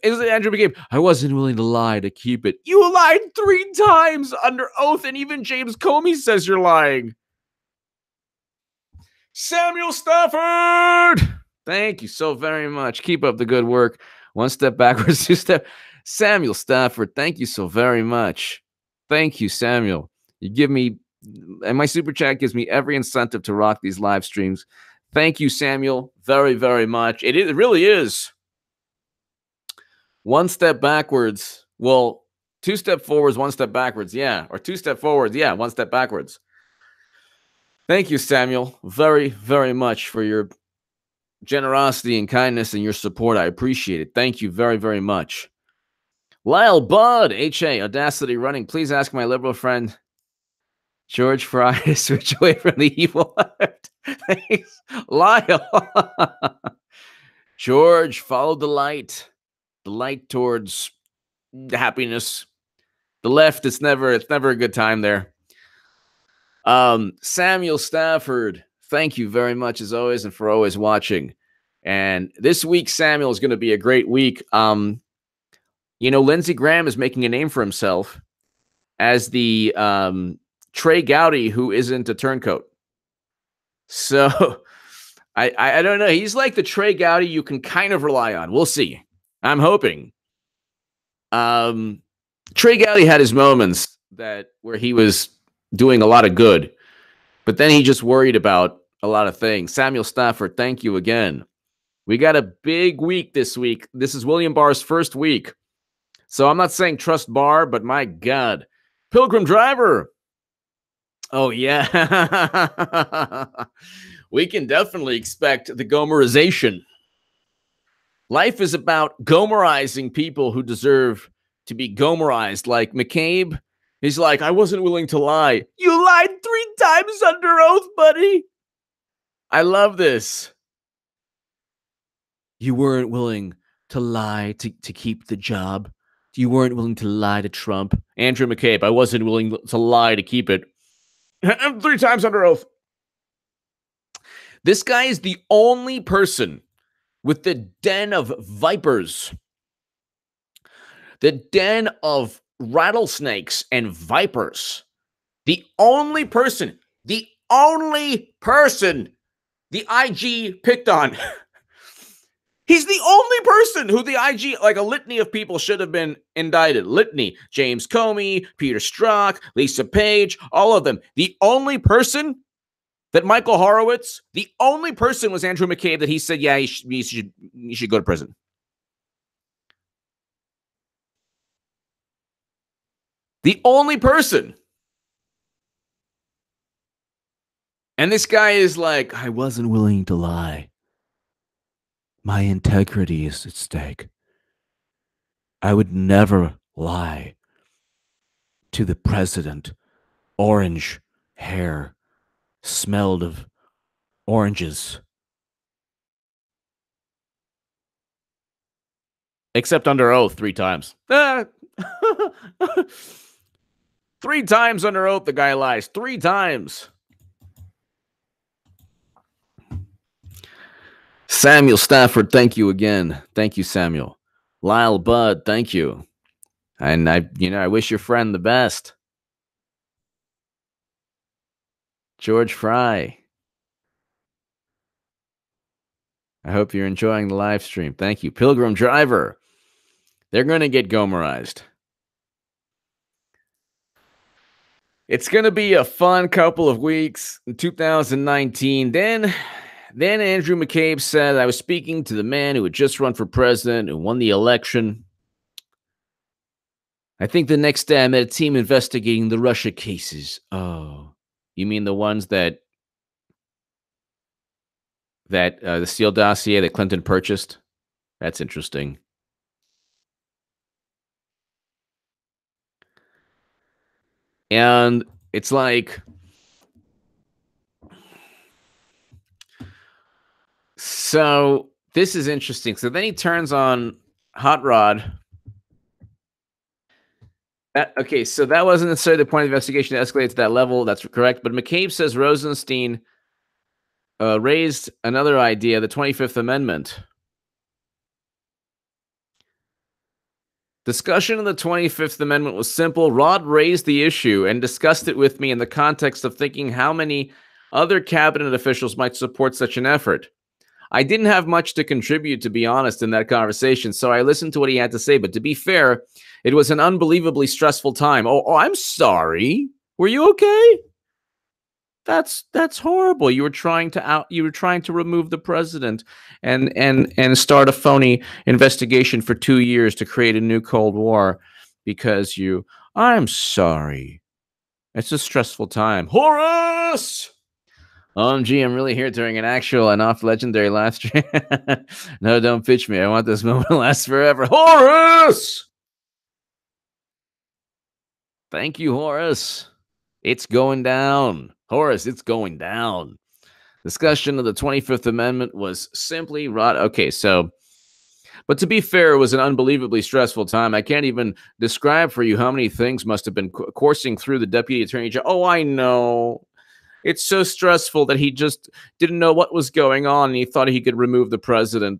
Isn't it Andrew Mccabe? I wasn't willing to lie to keep it. You lied 3 times under oath, and even James Comey says you're lying. Samuel Stafford! Thank you so very much. Keep up the good work. 1 step backwards, 2 step. Samuel Stafford, thank you so very much. Thank you, Samuel. You give me, and my super chat gives me every incentive to rock these live streams. Thank you, Samuel, very, very much. It really is. 1 step backwards. Well, 2 step forwards, 1 step backwards. Yeah. Or 2 step forwards. Yeah. 1 step backwards. Thank you, Samuel, very, very much for your generosity and kindness and your support. I appreciate it. Thank you very, very much. Lyle Budd, HA, Audacity Running. Please ask my liberal friend George Fry to switch away from the evil left. Thanks, Lyle. George, follow the light towards happiness. The left, it's never a good time there. Samuel Stafford, thank you very much as always and for always watching. And this week, Samuel, is going to be a great week. Lindsey Graham is making a name for himself as the Trey Gowdy who isn't a turncoat. So I don't know. He's like the Trey Gowdy you can kind of rely on. We'll see. I'm hoping. Trey Gowdy had his moments where he was doing a lot of good, but then he just worried about a lot of things. Samuel Stafford, thank you again. We got a big week this week. This is William Barr's first week. So I'm not saying trust Barr, but my God. Pilgrim Driver. Oh, yeah. We can definitely expect the Gomerization. Life is about Gomerizing people who deserve to be Gomerized, like McCabe. He's like, I wasn't willing to lie. You lied 3 times under oath, buddy. I love this. You weren't willing to lie to keep the job. You weren't willing to lie to Trump. Andrew McCabe, I wasn't willing to lie to keep it. 3 times under oath. This guy is the only person with the den of vipers. The den of rattlesnakes and vipers. The only person the IG picked on. He's the only person who the IG, like a litany of people, should have been indicted. Litany. James Comey, Peter Strzok, Lisa Page, all of them. The only person that Michael Horowitz, the only person was Andrew McCabe that he said, yeah, you should go to prison. The only person. And this guy is like, I wasn't willing to lie. My integrity is at stake. I would never lie to the president. Orange hair smelled of oranges. Except under oath 3 times. 3 times under oath the guy lies. 3 times. Samuel Stafford, thank you again. Thank you, Samuel. Lyle Budd, thank you. And I wish your friend the best. George Fry. I hope you're enjoying the live stream. Thank you. Pilgrim Driver. They're going to get Gomerized. It's going to be a fun couple of weeks in 2019. Then Then Andrew McCabe said, I was speaking to the man who had just run for president and won the election. I think the next day I met a team investigating the Russia cases. Oh, you mean the ones that the Steele dossier that Clinton purchased? That's interesting. And it's like, so this is interesting. So then he turns on Hot Rod. Okay, so that wasn't necessarily the point of the investigation to escalate to that level. That's correct. But McCabe says Rosenstein raised another idea, the 25th Amendment. Discussion of the 25th Amendment was simple. Rod raised the issue and discussed it with me in the context of thinking how many other cabinet officials might support such an effort. I didn't have much to contribute, to be honest, in that conversation, so I listened to what he had to say. But to be fair, it was an unbelievably stressful time. Oh, I'm sorry. Were you okay? That's horrible. You were trying to remove the president and start a phony investigation for 2 years to create a new Cold War because I'm sorry. It's a stressful time. Horace! OMG, I'm really here during an actual and off legendary live stream. No, don't pitch me. I want this moment to last forever. Horace! Thank you, Horace. It's going down. Horace, it's going down. Discussion of the 25th Amendment was simply Rod. Okay, but to be fair, it was an unbelievably stressful time. I can't even describe for you how many things must have been coursing through the deputy attorney general. Oh, I know. It's so stressful that he just didn't know what was going on, and he thought he could remove the president,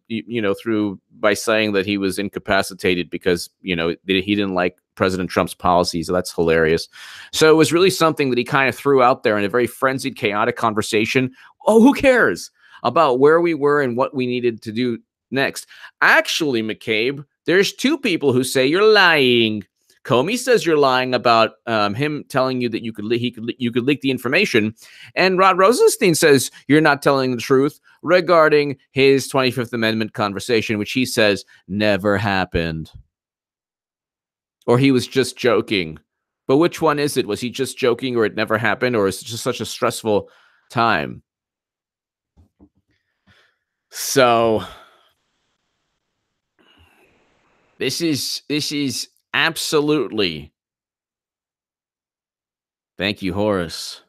by saying that he was incapacitated because, he didn't like President Trump's policies. So that's hilarious. So it was really something that he kind of threw out there in a very frenzied, chaotic conversation. Oh, who cares about where we were and what we needed to do next? Actually, McCabe, there's two people who say you're lying. Comey says you're lying about him telling you that you could leak the information, and Rod Rosenstein says you're not telling the truth regarding his 25th Amendment conversation, which he says never happened, or he was just joking. But which one is it? Was he just joking, or it never happened, or is it just such a stressful time? So this is absolutely. Thank you, Horace.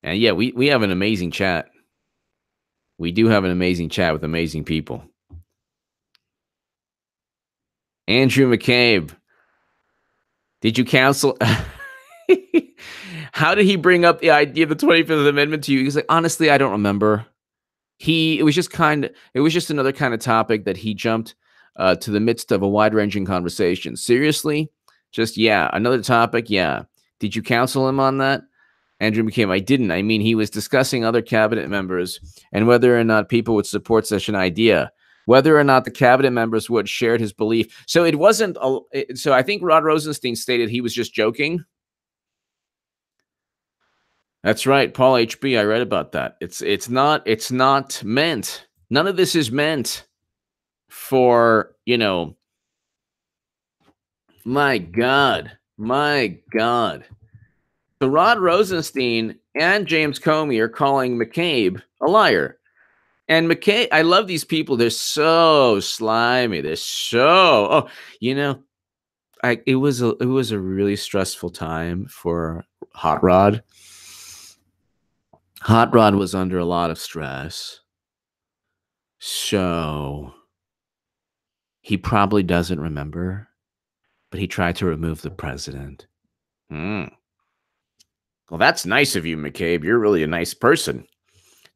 And yeah, we have an amazing chat. We do have an amazing chat with amazing people. Andrew McCabe, did you counsel? How did he bring up the idea of the 25th Amendment to you? He's like, honestly, I don't remember. It was just another kind of topic that he jumped to the midst of a wide-ranging conversation. Seriously? Just, yeah, another topic? Yeah. Did you counsel him on that? Andrew McCabe, I didn't. I mean, he was discussing other cabinet members and whether or not people would support such an idea, whether or not the cabinet members would share his belief. So it wasn't. So I think Rod Rosenstein stated he was just joking. That's right, Paul HB. I read about that. It's not meant. None of this is meant for, my God. So Rod Rosenstein and James Comey are calling McCabe a liar. And McCabe, I love these people. They're so slimy. They're so, it was a really stressful time for Hot Rod. Hot Rod was under a lot of stress. So he probably doesn't remember, but he tried to remove the president. Well, that's nice of you, McCabe. You're really a nice person.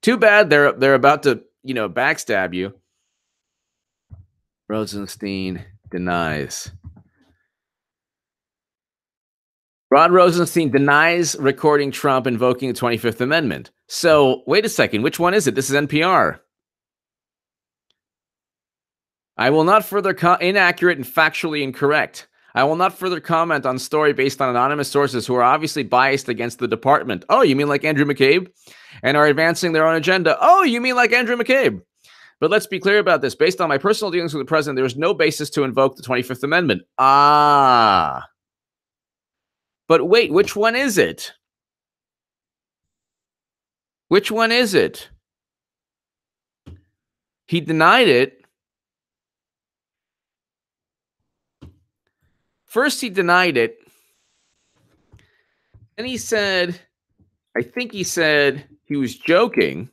Too bad they're about to, backstab you. Rosenstein denies. Rod Rosenstein denies recording Trump invoking the 25th Amendment. So, wait a second. Which one is it? This is NPR. I will not further inaccurate and factually incorrect. I will not further comment on story based on anonymous sources who are obviously biased against the department. Oh, you mean like Andrew McCabe? And are advancing their own agenda. Oh, you mean like Andrew McCabe? But let's be clear about this. Based on my personal dealings with the president, there is no basis to invoke the 25th Amendment. Ah. But wait, which one is it? Which one is it? He denied it. First, he denied it. Then he said, I think he said he was joking.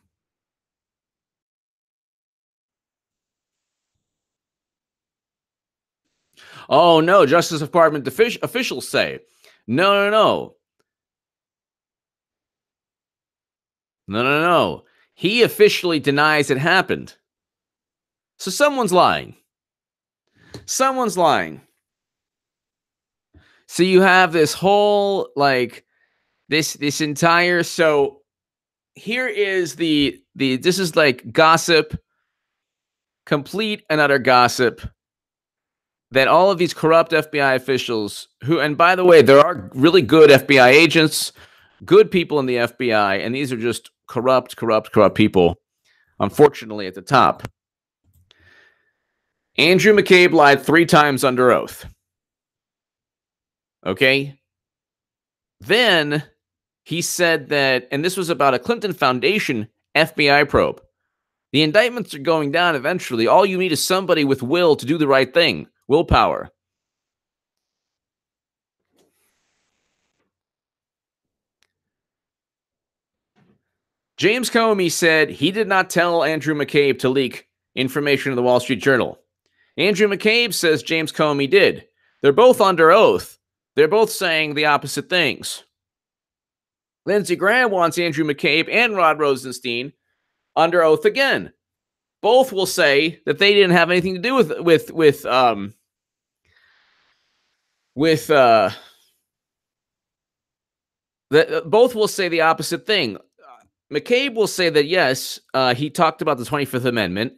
Oh, no, Justice Department officials say. No. He officially denies it happened. So someone's lying. Someone's lying. So you have this whole, like, this entire, so here is the this is like gossip, complete and utter gossip, that all of these corrupt FBI officials who, and by the way, there are really good FBI agents, good people in the FBI, and these are just corrupt people, unfortunately, at the top. Andrew McCabe lied 3 times under oath. Okay? Then he said that, and this was about a Clinton Foundation FBI probe. The indictments are going down eventually. All you need is somebody with will to do the right thing. Willpower. James Comey said he did not tell Andrew McCabe to leak information in the Wall Street Journal. Andrew McCabe says James Comey did. They're both under oath. They're both saying the opposite things. Lindsey Graham wants Andrew McCabe and Rod Rosenstein under oath again. Both will say that they didn't have anything to do both will say the opposite thing. McCabe will say that, yes, he talked about the 25th Amendment.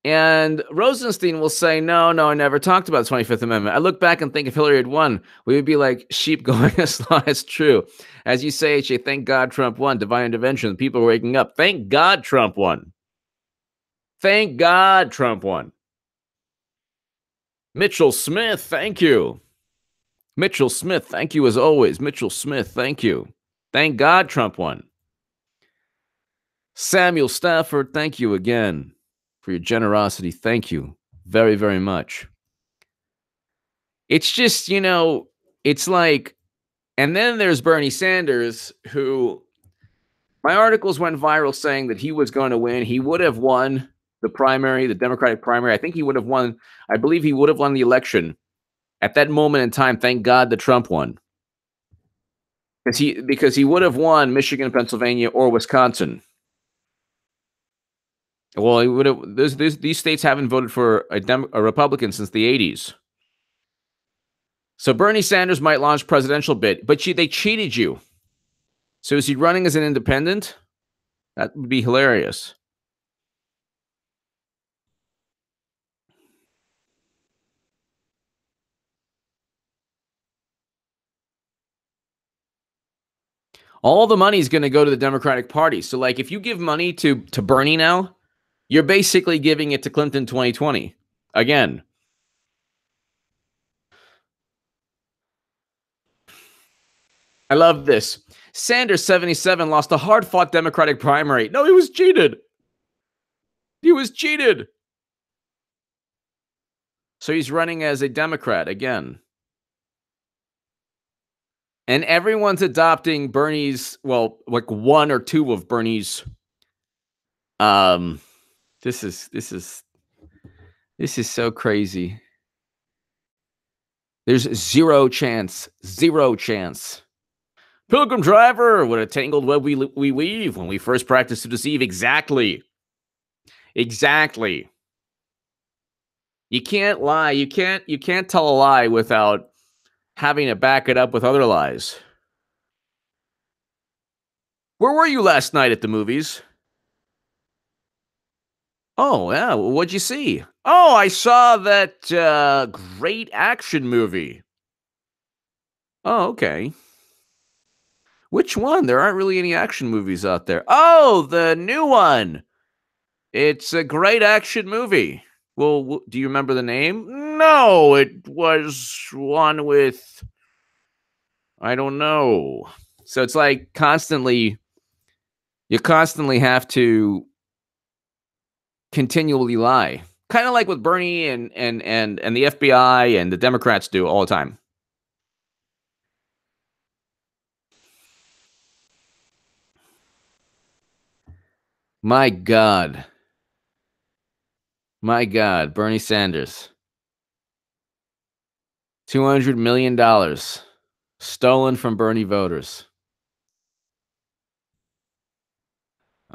And Rosenstein will say, no, I never talked about the 25th Amendment. I look back and think if Hillary had won, we would be like sheep going as long as true. As you say, H.A., thank God Trump won. Divine intervention. People are waking up. Thank God Trump won. Thank God Trump won. Mitchell Smith, thank you. Mitchell Smith, thank you as always. Mitchell Smith, thank you. Thank God Trump won. Samuel Stafford, thank you again for your generosity. Thank you very, very much. It's just, it's like, and then there's Bernie Sanders, who my articles went viral saying that he was going to win. He would have won the primary, the Democratic primary. I think he would have won. I believe he would have won the election at that moment in time. Thank God that Trump won. Because he would have won Michigan, Pennsylvania, or Wisconsin. Well, he would have. These states haven't voted for a Republican since the 80s. So Bernie Sanders might launch presidential bid, but they cheated you. So is he running as an independent? That would be hilarious. All the money is going to go to the Democratic Party. So, like, if you give money to Bernie now, you're basically giving it to Clinton 2020 again. I love this. Sanders, 77, lost a hard-fought Democratic primary. No, he was cheated. He was cheated. So he's running as a Democrat again. And everyone's adopting Bernie's, well, like 1 or 2 of Bernie's. This is so crazy. There's zero chance. Pilgrim driver, what a tangled web we weave when we first practice to deceive. Exactly. You can't lie. You can't tell a lie without having to back it up with other lies. Where were you last night at the movies? Oh, yeah. What'd you see? Oh, I saw that great action movie. Oh, okay. Which one? There aren't really any action movies out there. Oh, the new one. It's a great action movie. Well, do you remember the name? No, it was one with, I don't know. So it's like you constantly have to continually lie. Kind of like what Bernie and the FBI and the Democrats do all the time. My God. My God, Bernie Sanders. $200 million stolen from Bernie voters.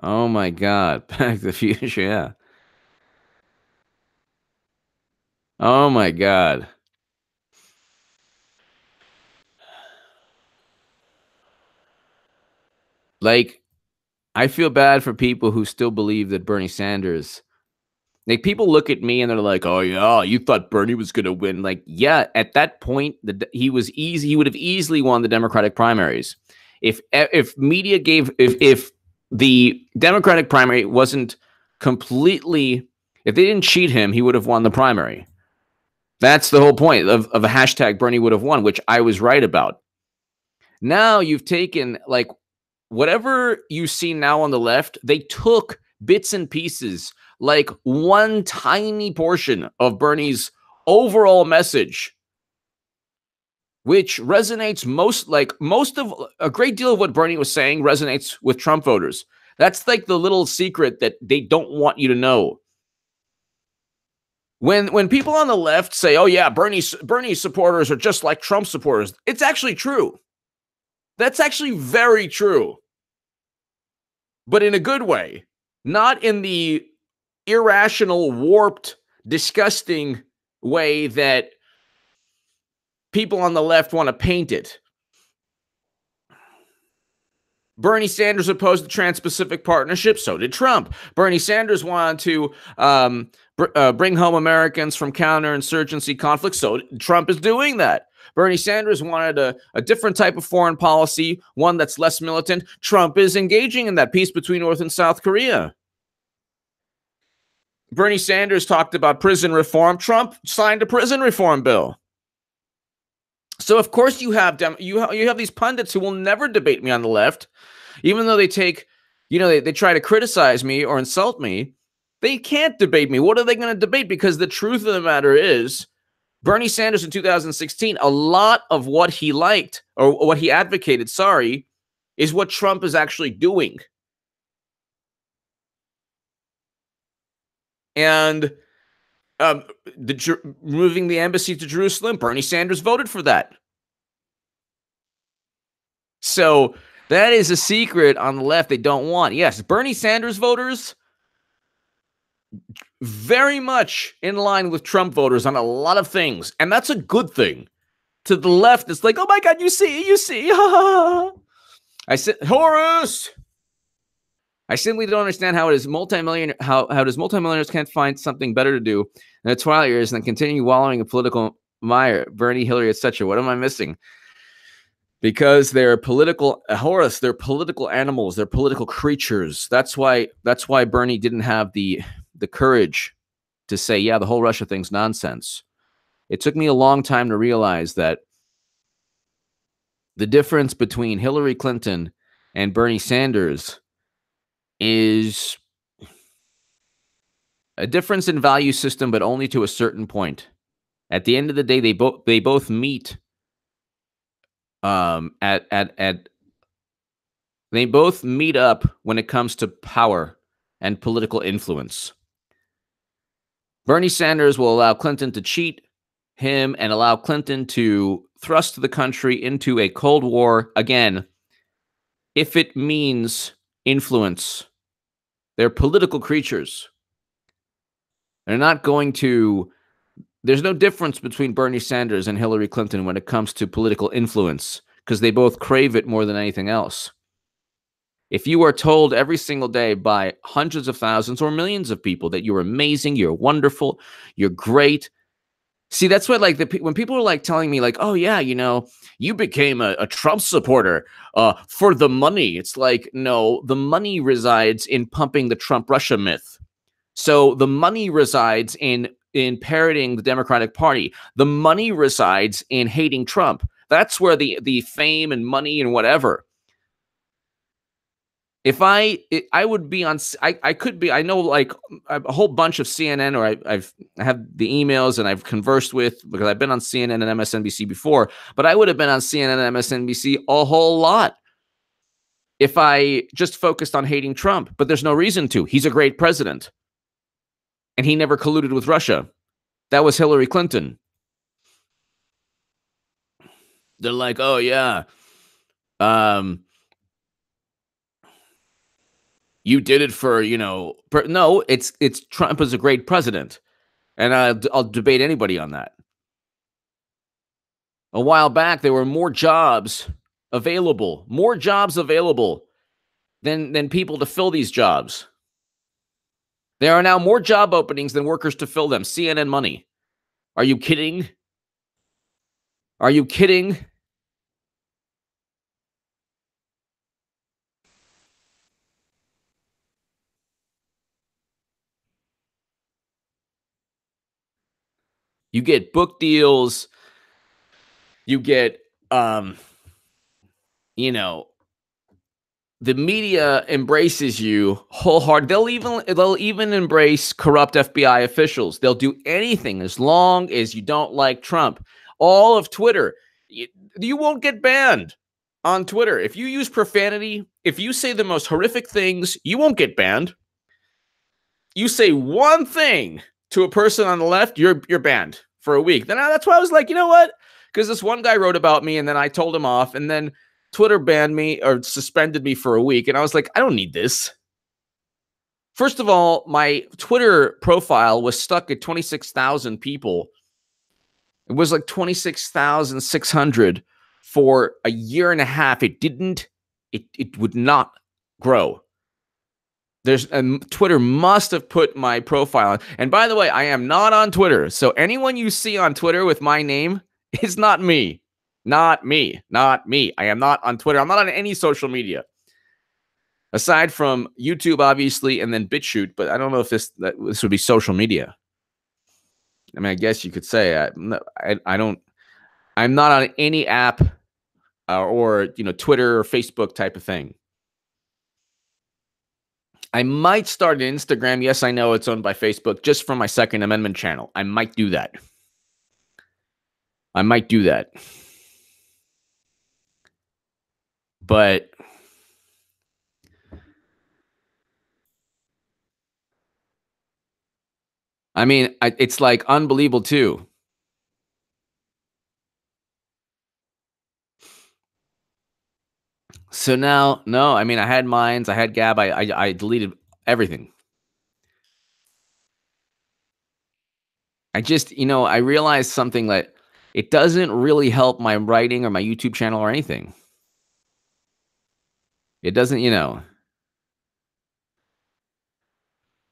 Oh my God. Back to the Future, yeah. Oh my God. Like, I feel bad for people who still believe that Bernie Sanders. Like, people look at me and they're like, "Oh yeah, you thought Bernie was going to win." Like, yeah, at that point, he was easy. He would have easily won the Democratic primaries if media gave if the Democratic primary wasn't completely. If they didn't cheat him, he would have won the primary. That's the whole point of a hashtag Bernie would have won, which I was right about. Now you've taken like whatever you see now on the left, they took bits and pieces, like one tiny portion of Bernie's overall message, which resonates most of a great deal of what Bernie was saying resonates with Trump voters. That's like the little secret that they don't want you to know. When people on the left say, "Oh yeah, Bernie supporters are just like Trump supporters," it's actually true. That's actually very true. But in a good way, not in the irrational, warped, disgusting way that people on the left want to paint it. Bernie Sanders opposed the Trans-Pacific Partnership. So did Trump. Bernie Sanders wanted to bring home Americans from counterinsurgency conflicts. So Trump is doing that. Bernie Sanders wanted a different type of foreign policy, one that's less militant. Trump is engaging in that peace between North and South Korea. Bernie Sanders talked about prison reform. Trump signed a prison reform bill. So of course you have you have these pundits who will never debate me on the left, even though they take, they try to criticize me or insult me. They can't debate me. What are they going to debate? Because the truth of the matter is, Bernie Sanders in 2016, a lot of what he liked or what he advocated, is what Trump is actually doing. And moving the embassy to Jerusalem, Bernie Sanders voted for that. So that is a secret on the left they don't want. Yes, Bernie Sanders voters, very much in line with Trump voters on a lot of things. And that's a good thing. To the left, it's like, oh my God, you see. I said, Horace. I simply don't understand how does multimillionaires can't find something better to do in the twilight years than continue wallowing in political mire. Bernie, Hillary, etc. What am I missing? Because they're political, Horace. They're political animals. They're political creatures. That's why Bernie didn't have the courage to say, yeah, the whole Russia thing's nonsense. It took me a long time to realize that the difference between Hillary Clinton and Bernie Sanders is a difference in value system, but only to a certain point. At the end of the day, they both meet they both meet up when it comes to power and political influence. Bernie Sanders will allow Clinton to cheat him and allow Clinton to thrust the country into a Cold War again, if it means influence. They're political creatures. They're not going to. There's no difference between Bernie Sanders and Hillary Clinton when it comes to political influence, because they both crave it more than anything else. If you are told every single day by hundreds of thousands or millions of people that you're amazing, you're wonderful, you're great. See, that's what, like, when people are like telling me like, oh yeah, you became a Trump supporter for the money. It's like, no, the money resides in pumping the Trump Russia myth. So the money resides in parroting the Democratic Party. The money resides in hating Trump. That's where the fame and money and whatever. If I would be on, I could be, I know like a whole bunch of CNN, or I have the emails and I've conversed with, because I've been on CNN and MSNBC before, but I would have been on CNN and MSNBC a whole lot if I just focused on hating Trump. But there's no reason to. He's a great president. And he never colluded with Russia. That was Hillary Clinton. They're like, oh yeah, you did it for, no, it's Trump is a great president. And I'll debate anybody on that. A while back, there were more jobs available than people to fill these jobs. There are now more job openings than workers to fill them. CNN money. Are you kidding? Are you kidding? You get book deals. You get, the media embraces you wholeheartedly. They'll even embrace corrupt FBI officials. They'll do anything as long as you don't like Trump. All of Twitter, you won't get banned on Twitter. If you use profanity, if you say the most horrific things, you won't get banned. You say one thing to a person on the left, you're banned for a week. Then that's why I was like, you know what? Because this one guy wrote about me, and then I told him off, and then Twitter banned me or suspended me for a week. And I was like, I don't need this. First of all, my Twitter profile was stuck at 26,000 people. It was like 26,600 for a year and a half. It would not grow. Twitter must have put my profile on. And by the way, I am not on Twitter. So anyone you see on Twitter with my name is not me. Not me. Not me. I am not on Twitter. I'm not on any social media. Aside from YouTube, obviously, and then BitChute. But I don't know if this would be social media. I mean, I guess you could say I don't. I'm not on any app or Twitter or Facebook type of thing. I might start an Instagram. Yes, I know it's owned by Facebook, just for my Second Amendment channel. I might do that. But I mean, it's like unbelievable too. So now, no, I mean, I had Minds, I had Gab, I deleted everything. I just, I realized something, that it doesn't really help my writing or my YouTube channel or anything. It doesn't,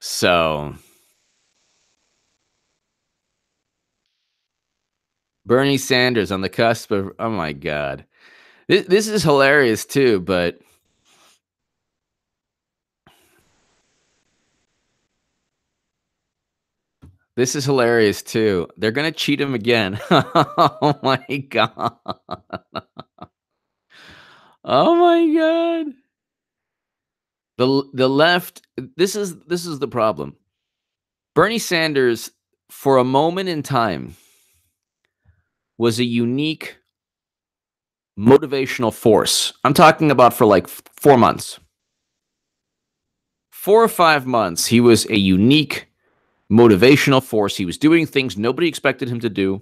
So Bernie Sanders on the cusp of, oh my God. This is hilarious too, but this is hilarious too. They're going to cheat him again. Oh my God. Oh my God. The left, this is the problem. Bernie Sanders, for a moment in time, was a unique motivational force. I'm talking about for like 4 months. 4 or 5 months, he was a unique motivational force. He was doing things nobody expected him to do.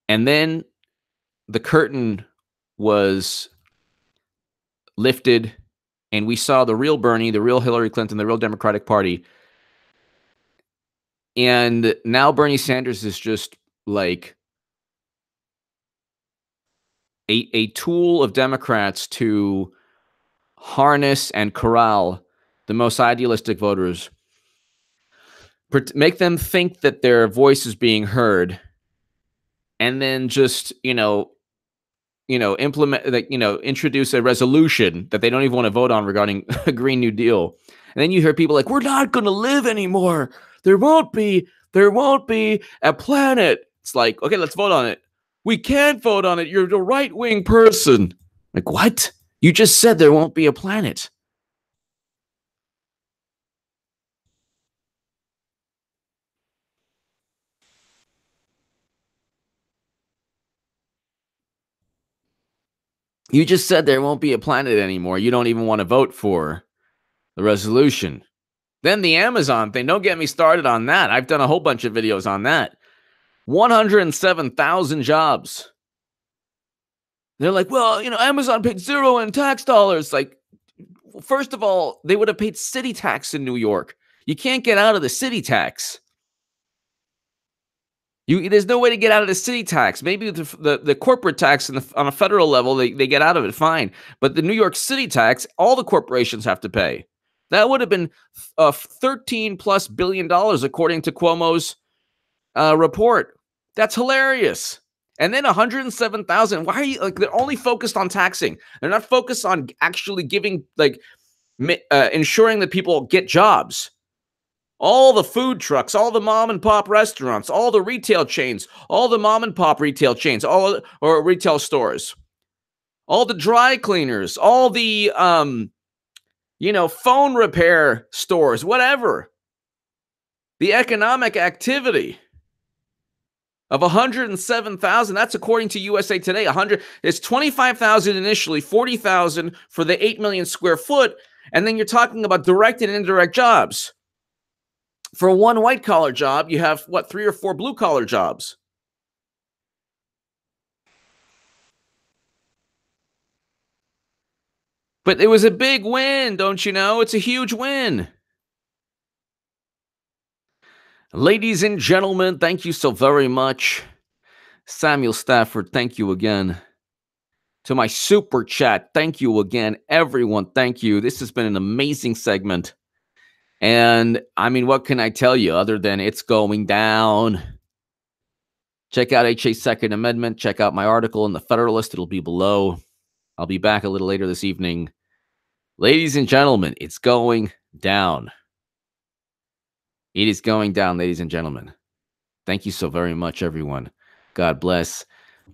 And then the curtain was lifted, and we saw the real Bernie, the real Hillary Clinton, the real Democratic Party. And now Bernie Sanders is just like a tool of Democrats to harness and corral the most idealistic voters, make them think that their voice is being heard, and then just, implement, like, introduce a resolution that they don't even want to vote on regarding a Green New Deal. And then you hear people like, we're not going to live anymore. There won't be a planet. It's like, okay, let's vote on it. We can't vote on it. You're the right-wing person. Like, what? You just said there won't be a planet. You just said there won't be a planet anymore. You don't even want to vote for the resolution. Then the Amazon thing, don't get me started on that. I've done a whole bunch of videos on that. 107,000 jobs. They're like, well, Amazon paid zero in tax dollars. Like, first of all, they would have paid city tax in New York. You can't get out of the city tax. There's no way to get out of the city tax. Maybe the corporate tax on a federal level, they get out of it, fine. But the New York City tax, all the corporations have to pay. That would have been $13+ billion, according to Cuomo's report. That's hilarious. And then 107,000. Why are you like? They're only focused on taxing. They're not focused on actually giving, like, ensuring that people get jobs. All the food trucks, all the mom and pop restaurants, all the retail chains, all the mom and pop retail chains, or retail stores, all the dry cleaners, all the phone repair stores, whatever. The economic activity of 107,000, that's according to USA Today. It's 25,000 initially, 40,000 for the 8 million square foot, and then you're talking about direct and indirect jobs. For one white-collar job, you have, 3 or 4 blue-collar jobs. But it was a big win, don't you know? It's a huge win. Ladies and gentlemen, thank you so very much. Samuel Stafford, thank you again. To my super chat, thank you again. Everyone, thank you. This has been an amazing segment. And, I mean, what can I tell you other than it's going down? Check out HA's Second Amendment. Check out my article in the Federalist. It'll be below. I'll be back a little later this evening. Ladies and gentlemen, it's going down. It is going down, ladies and gentlemen. Thank you so very much, everyone. God bless.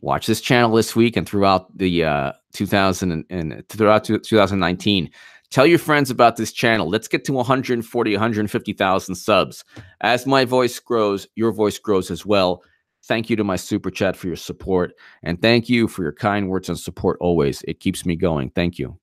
Watch this channel this week and throughout the 2019. Tell your friends about this channel. Let's get to 140, 150,000 subs. As my voice grows, your voice grows as well. Thank you to my super chat for your support. And thank you for your kind words and support always. It keeps me going. Thank you.